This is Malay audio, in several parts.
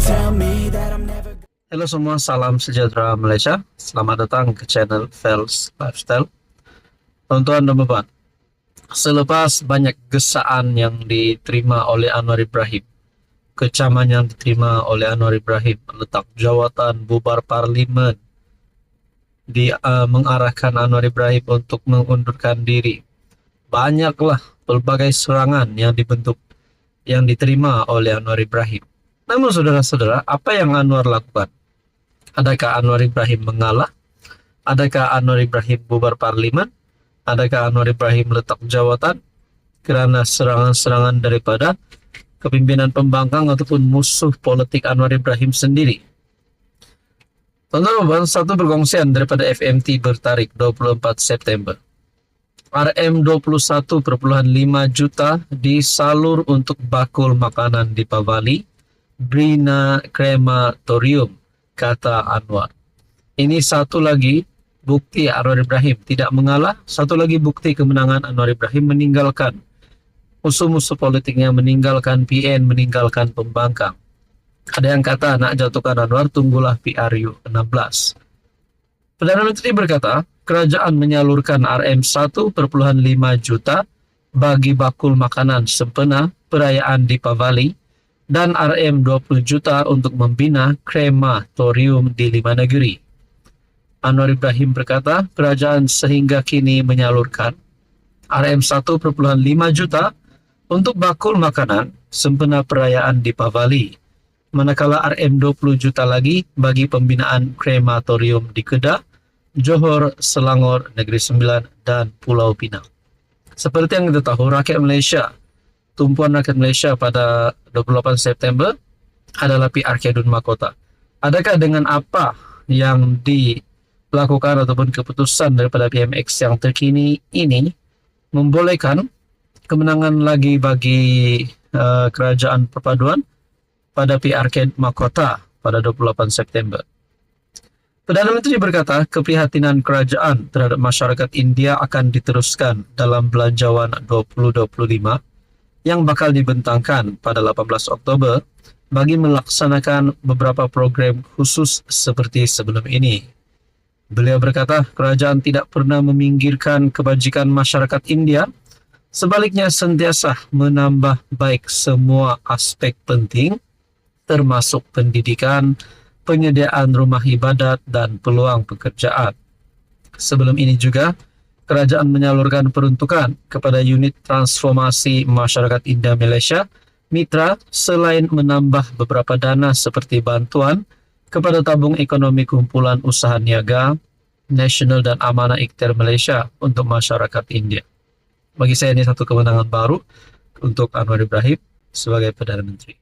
tell me that I'm never. Halo semua, salam sejahtera Malaysia. Selamat datang ke channel Fels Lifestyle. Tuan-tuan dan puan, selepas banyak gesaan yang diterima oleh Anwar Ibrahim, kecaman yang diterima oleh Anwar Ibrahim, letak jawatan, bubar parlimen, mengarahkan Anwar Ibrahim untuk mengundurkan diri, banyaklah pelbagai serangan yang diterima oleh Anwar Ibrahim. Namun saudara-saudara, apa yang Anwar lakukan? Adakah Anwar Ibrahim mengalah? Adakah Anwar Ibrahim bubar parlimen? Adakah Anwar Ibrahim letak jawatan kerana serangan-serangan daripada kepimpinan pembangkang ataupun musuh politik Anwar Ibrahim sendiri? Tuan-tuan, satu perkongsian daripada FMT bertarikh 24 September. RM21.5 juta disalur untuk bakul makanan di Pavali, Brina Krematorium, kata Anwar. Ini satu lagi bukti Anwar Ibrahim tidak mengalah, satu lagi bukti kemenangan Anwar Ibrahim meninggalkan musuh-musuh politiknya, meninggalkan PN, meninggalkan pembangkang. Ada yang kata nak jatuhkan Anwar, tunggulah PRU 16. Perdana Menteri berkata, kerajaan menyalurkan RM1.5 juta bagi bakul makanan sempena perayaan Deepavali dan RM20 juta untuk membina krematorium di 5 negeri. Anwar Ibrahim berkata, kerajaan sehingga kini menyalurkan RM1.5 juta untuk bakul makanan sempena perayaan Deepavali, manakala RM20 juta lagi bagi pembinaan krematorium di Kedah, Johor, Selangor, Negeri Sembilan, dan Pulau Pinang. Seperti yang kita tahu, rakyat Malaysia, tumpuan rakyat Malaysia pada 28 September adalah PRK Dun Mahkota. Adakah dengan apa yang dilakukan ataupun keputusan daripada PMX yang terkini ini membolehkan kemenangan lagi bagi kerajaan perpaduan pada PRK Mahkota pada 28 September? Perdana Menteri berkata, keprihatinan kerajaan terhadap masyarakat India akan diteruskan dalam Belanjawan 2025 yang bakal dibentangkan pada 18 Oktober bagi melaksanakan beberapa program khusus seperti sebelum ini. Beliau berkata, kerajaan tidak pernah meminggirkan kebajikan masyarakat India, sebaliknya sentiasa menambah baik semua aspek penting, termasuk pendidikan, penyediaan rumah ibadat, dan peluang pekerjaan. Sebelum ini juga, kerajaan menyalurkan peruntukan kepada unit transformasi masyarakat India Malaysia, Mitra, selain menambah beberapa dana seperti bantuan kepada tabung ekonomi kumpulan usaha niaga, Nasional dan Amanah Ikhtiar Malaysia untuk masyarakat India. Bagi saya ini satu kemenangan baru untuk Anwar Ibrahim sebagai Perdana Menteri.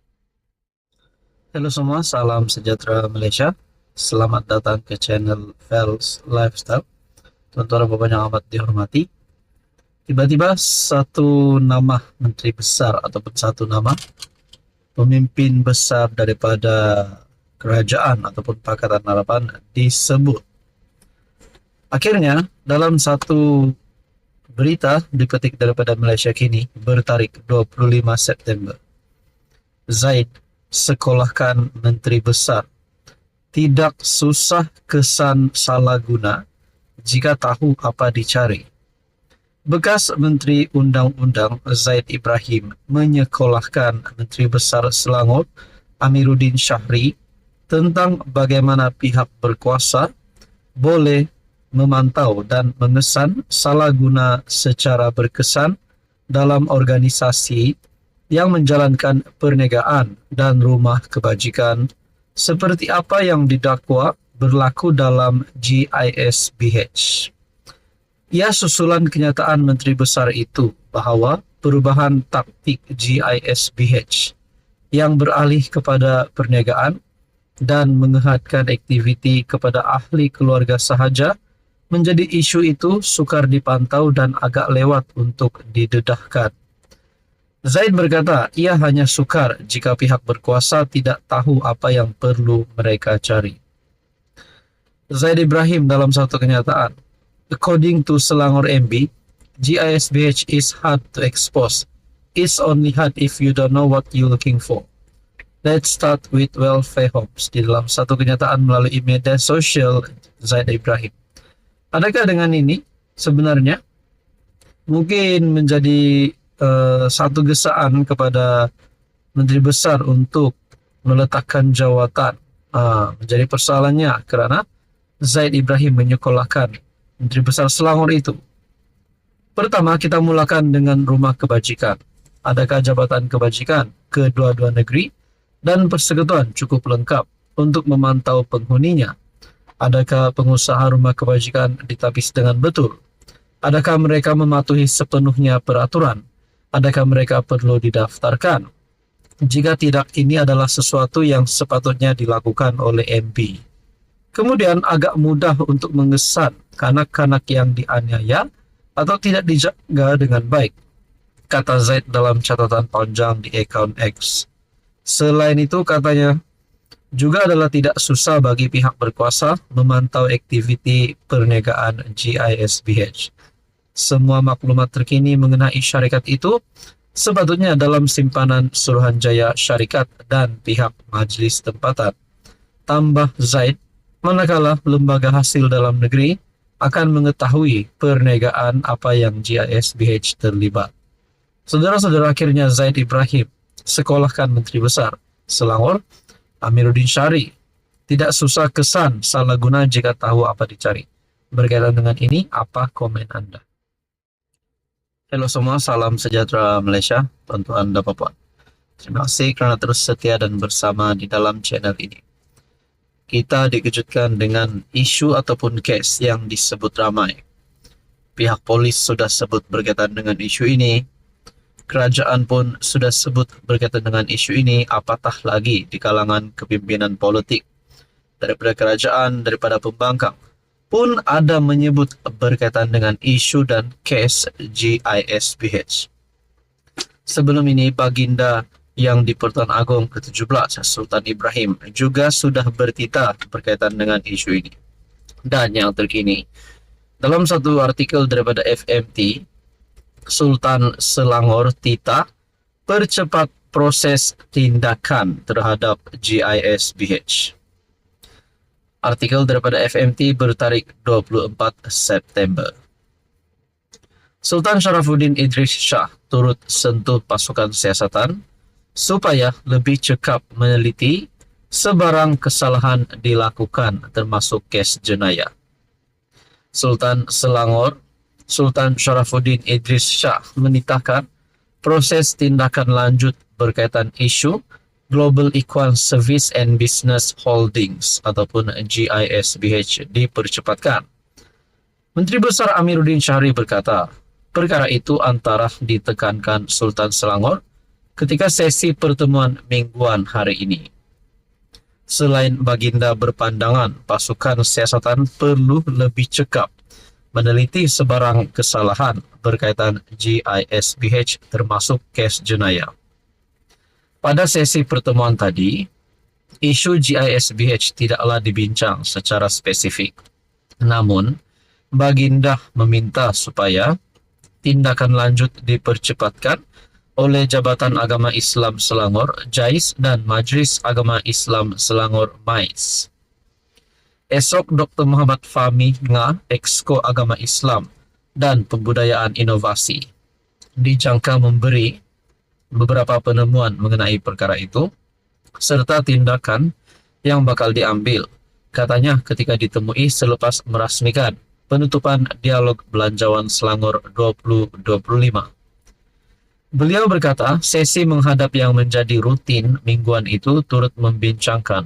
Halo semua, salam sejahtera Malaysia. Selamat datang ke channel Fels Lifestyle. Tuan-tuan dan puan yang amat dihormati, tiba-tiba satu nama menteri besar ataupun satu nama pemimpin besar daripada kerajaan ataupun Pakatan Harapan disebut. Akhirnya, dalam satu berita dipetik daripada Malaysia Kini bertarikh 25 September, Zaid sekolahkan menteri besar. Tidak susah kesan salah guna jika tahu apa dicari. Bekas Menteri Undang-Undang Zaid Ibrahim menyekolahkan Menteri Besar Selangor Amiruddin Syahri tentang bagaimana pihak berkuasa boleh memantau dan mengesan salah guna secara berkesan dalam organisasi yang menjalankan perniagaan dan rumah kebajikan seperti apa yang didakwa berlaku dalam GISBH. Ia susulan kenyataan Menteri Besar itu bahawa perubahan taktik GISBH yang beralih kepada perniagaan dan menghadkan aktiviti kepada ahli keluarga sahaja menjadi isu itu sukar dipantau dan agak lewat untuk didedahkan. Zaid berkata, ia hanya sukar jika pihak berkuasa tidak tahu apa yang perlu mereka cari. Zaid Ibrahim dalam satu kenyataan, according to Selangor MB, GISBH is hard to expose. It's only hard if you don't know what you're looking for. Let's start with welfare homes. Di dalam satu kenyataan melalui media sosial Zaid Ibrahim. Adakah dengan ini sebenarnya mungkin menjadi satu gesaan kepada Menteri Besar untuk meletakkan jawatan menjadi persoalannya kerana Zaid Ibrahim menyekolahkan Menteri Besar Selangor itu. Pertama, kita mulakan dengan rumah kebajikan. Adakah jabatan kebajikan kedua-dua negeri dan persekutuan cukup lengkap untuk memantau penghuninya? Adakah pengusaha rumah kebajikan ditapis dengan betul? Adakah mereka mematuhi sepenuhnya peraturan? Adakah mereka perlu didaftarkan? Jika tidak, ini adalah sesuatu yang sepatutnya dilakukan oleh MP. Kemudian agak mudah untuk mengesan kanak-kanak yang dianiaya atau tidak dijaga dengan baik, kata Zaid dalam catatan panjang di akaun X. Selain itu, katanya, juga adalah tidak susah bagi pihak berkuasa memantau aktiviti perniagaan GISBH. Semua maklumat terkini mengenai syarikat itu sepatutnya dalam simpanan Suruhanjaya Syarikat dan pihak majlis tempatan. Tambah Zaid, manakala lembaga hasil dalam negeri akan mengetahui perniagaan apa yang GISBH terlibat. Saudara-saudara, akhirnya Zaid Ibrahim sekolahkan Menteri Besar Selangor Amiruddin Syari. Tidak susah kesan salah guna jika tahu apa dicari. Berkaitan dengan ini, apa komen Anda? Halo semua, salam sejahtera Malaysia, tuan-tuan dan puan. Terima kasih kerana terus setia dan bersama di dalam channel ini. Kita dikejutkan dengan isu ataupun kes yang disebut ramai. Pihak polis sudah sebut berkaitan dengan isu ini. Kerajaan pun sudah sebut berkaitan dengan isu ini, apatah lagi di kalangan kepimpinan politik. Daripada kerajaan, daripada pembangkang pun ada menyebut berkaitan dengan isu dan kes GISBH. Sebelum ini, Baginda yang di Pertuan Agong ke-17, Sultan Ibrahim, juga sudah bertitah berkaitan dengan isu ini. Dan yang terkini, dalam satu artikel daripada FMT, Sultan Selangor titah percepat proses tindakan terhadap GISBH. Artikel daripada FMT bertarik 24 September. Sultan Sharafuddin Idris Shah turut sentuh pasukan siasatan supaya lebih cekap meneliti sebarang kesalahan dilakukan termasuk kes jenayah. Sultan Selangor, Sultan Sharafuddin Idris Shah menitahkan proses tindakan lanjut berkaitan isu Global Equine Service and Business Holdings ataupun GISBH dipercepatkan. Menteri Besar Amiruddin Syahri berkata, perkara itu antara ditekankan Sultan Selangor ketika sesi pertemuan mingguan hari ini. Selain Baginda berpandangan pasukan siasatan perlu lebih cekap meneliti sebarang kesalahan berkaitan GISBH termasuk kes jenayah. Pada sesi pertemuan tadi, isu GISBH tidaklah dibincang secara spesifik. Namun, Baginda meminta supaya tindakan lanjut dipercepatkan oleh Jabatan Agama Islam Selangor, JAIS, dan Majlis Agama Islam Selangor, MAIS. Esok, Dr. Muhammad Fahmi Nga, Exco Agama Islam dan Pembudayaan Inovasi, dijangka memberi beberapa penemuan mengenai perkara itu, serta tindakan yang bakal diambil, katanya ketika ditemui selepas merasmikan penutupan Dialog Belanjawan Selangor 2025. Beliau berkata, sesi menghadap yang menjadi rutin mingguan itu turut membincangkan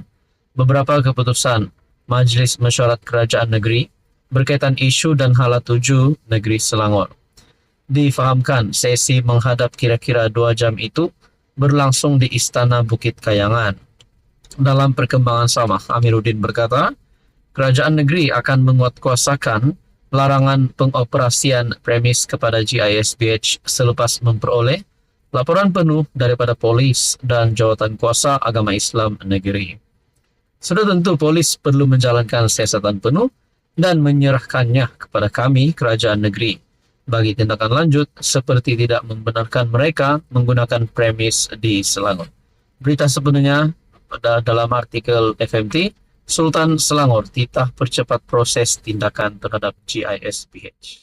beberapa keputusan Majlis Mesyuarat Kerajaan Negeri berkaitan isu dan halat tuju negeri Selangor. Difahamkan sesi menghadap kira-kira 2 jam itu berlangsung di Istana Bukit Kayangan. Dalam perkembangan sama, Amiruddin berkata, kerajaan negeri akan menguatkuasakan larangan pengoperasian premis kepada GISBH selepas memperoleh laporan penuh daripada polis dan jawatan kuasa agama Islam negeri. Sudah tentu polis perlu menjalankan siasatan penuh dan menyerahkannya kepada kami, kerajaan negeri, bagi tindakan lanjut seperti tidak membenarkan mereka menggunakan premis di Selangor. Berita sepenuhnya dalam artikel FMT, Sultan Selangor titah percepat proses tindakan terhadap GISPH.